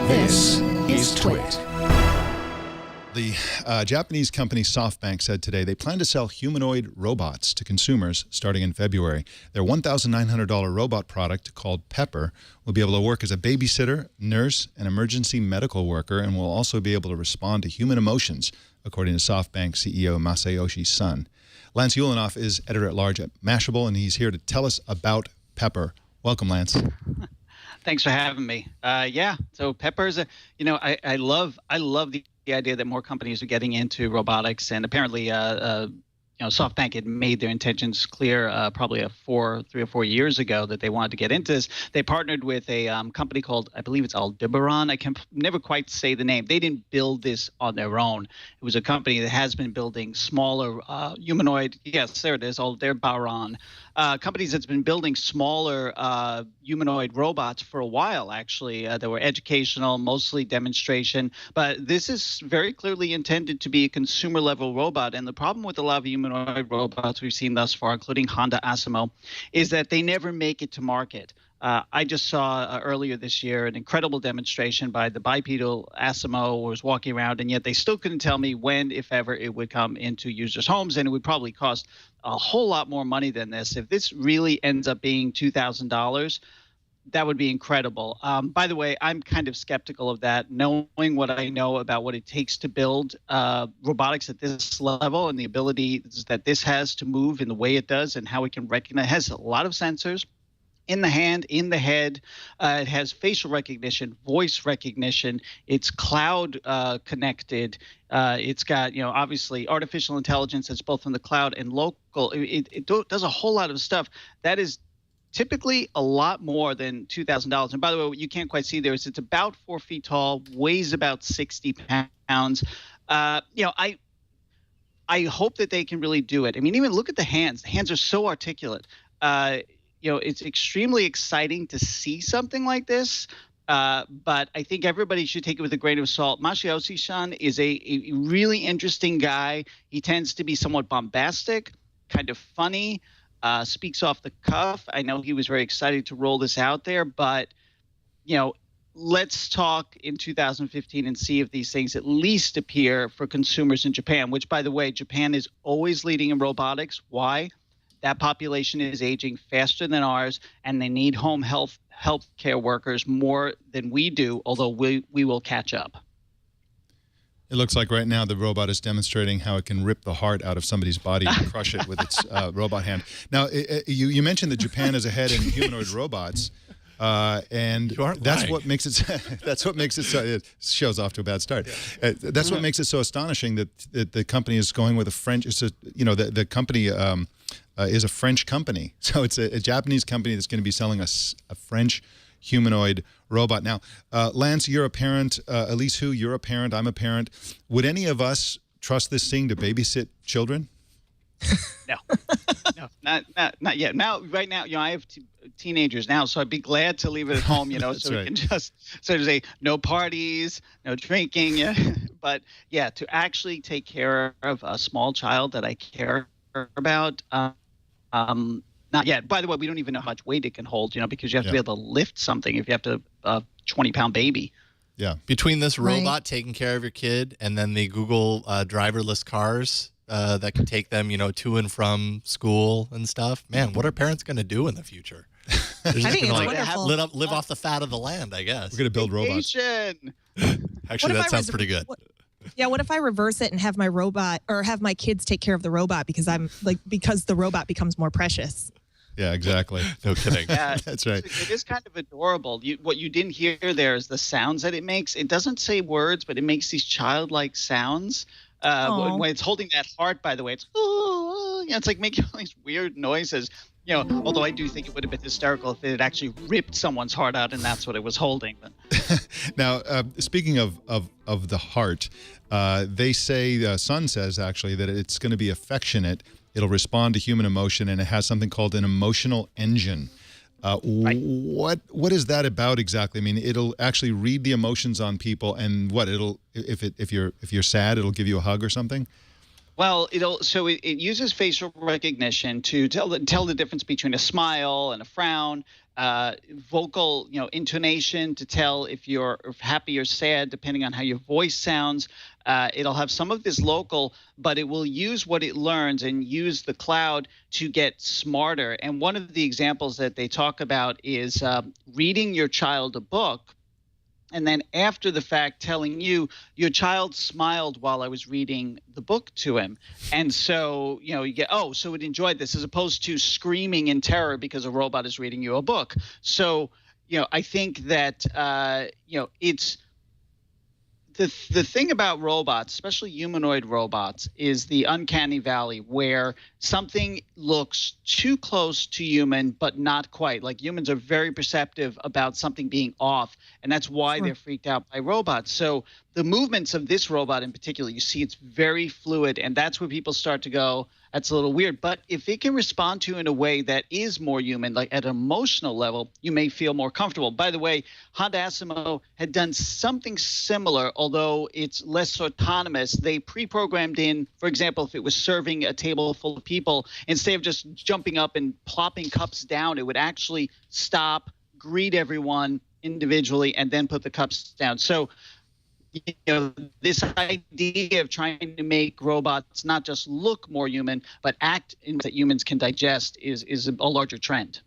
This is Twit. The Japanese company Softbank said today they plan to sell humanoid robots to consumers starting in February. Their $1,900 robot product called Pepper will be able to work as a babysitter, nurse, and emergency medical worker, and will also be able to respond to human emotions, according to Softbank CEO Masayoshi Son. Lance Ulanoff is editor-at-large at Mashable, and he's here to tell us about Pepper. Welcome, Lance. Thanks for having me. So Pepper is I love the idea that more companies are getting into robotics, and apparently SoftBank had made their intentions clear probably 3 or 4 years ago that they wanted to get into this. They partnered with a company called, I believe it's Aldebaran. I can never quite say the name. They didn't build this on their own. It was a company that has been building smaller humanoid. Yes, there it is. Aldebaran. Companies that's been building smaller humanoid robots for a while, actually. They were educational, mostly demonstration. But this is very clearly intended to be a consumer-level robot. And the problem with a lot of humanoid robots we've seen thus far, including Honda Asimo, is that they never make it to market. I just saw earlier this year an incredible demonstration by the bipedal Asimo was walking around, and yet they still couldn't tell me when, if ever, it would come into users' homes, and it would probably cost a whole lot more money than this. If this really ends up being $2,000, that would be incredible. By the way, I'm kind of skeptical of that, knowing what I know about what it takes to build robotics at this level and the ability that this has to move in the way it does and how it can recognize. It has a lot of sensors. In the hand, in the head, it has facial recognition, voice recognition. It's cloud connected. It's got, obviously artificial intelligence that's both in the cloud and local. It does a whole lot of stuff. That is typically a lot more than $2,000. And by the way, what you can't quite see there is it's about 4 feet tall, weighs about 60 pounds. I hope that they can really do it. I mean, even look at the hands. The hands are so articulate. It's extremely exciting to see something like this, but I think everybody should take it with a grain of salt. Masayoshi Son is a really interesting guy. He tends to be somewhat bombastic, kind of funny, speaks off the cuff. I know he was very excited to roll this out there, but, let's talk in 2015 and see if these things at least appear for consumers in Japan, which, by the way, Japan is always leading in robotics. Why? That population is aging faster than ours, and they need home health care workers more than we do, although we will catch up. It looks like right now the robot is demonstrating how it can rip the heart out of somebody's body and crush it with its robot hand. Now, you mentioned that Japan is ahead in humanoid robots. And that's what makes it. That's what makes it. So, it shows off to a bad start. Yeah. That's what makes it so astonishing that the company is going with a French. It's the company is a French company, so it's a Japanese company that's going to be selling us a French humanoid robot. Now, Lance, you're a parent. Elise, you're a parent. I'm a parent. Would any of us trust this thing to babysit children? No, not yet. Now, right now, I have teenagers now, so I'd be glad to leave it at home, so we can just sort of say no parties, no drinking. But yeah, to actually take care of a small child that I care about, not yet. By the way, we don't even know how much weight it can hold, because you have to be able to lift something if you have to 20-pound baby. Yeah. Between this robot taking care of your kid and then the Google driverless cars that can take them, to and from school and stuff. Man, what are parents going to do in the future? They're just going to live off the fat of the land, I guess. We're going to build robots. Actually, that sounds pretty good. What if I reverse it and have my robot or have my kids take care of the robot because the robot becomes more precious? Yeah, exactly. No kidding. Yeah, that's right. It is kind of adorable. What you didn't hear there is the sounds that it makes. It doesn't say words, but it makes these childlike sounds. When it's holding that heart, by the way, it's it's like making all these weird noises. Although I do think it would have been hysterical if it had actually ripped someone's heart out and that's what it was holding. Now, speaking of the heart, they say, Son says actually that it's going to be affectionate. It'll respond to human emotion, and it has something called an emotional engine. Right. What is that about exactly? I mean, it'll actually read the emotions on people, and if you're sad, it'll give you a hug or something. Well, it uses facial recognition to tell the difference between a smile and a frown. vocal, intonation to tell if you're happy or sad, depending on how your voice sounds. It'll have some of this local, but it will use what it learns and use the cloud to get smarter. And one of the examples that they talk about is reading your child a book, and then after the fact telling you, your child smiled while I was reading the book to him. And so, you get, oh, so it enjoyed this, as opposed to screaming in terror because a robot is reading you a book. So, I think that, it's the thing about robots, especially humanoid robots, is the uncanny valley, where something looks too close to human but not quite. Like, humans are very perceptive about something being off, and that's why they're freaked out by robots. So the movements of this robot in particular, you see it's very fluid, and that's where people start to go, that's a little weird. But if it can respond to you in a way that is more human, like at an emotional level, you may feel more comfortable. By the way, Honda Asimo had done something similar, although it's less autonomous. They pre-programmed in, for example, if it was serving a table full of people, instead of just jumping up and plopping cups down, it would actually stop, greet everyone individually, and then put the cups down. So, this idea of trying to make robots not just look more human, but act in that humans can digest is a larger trend.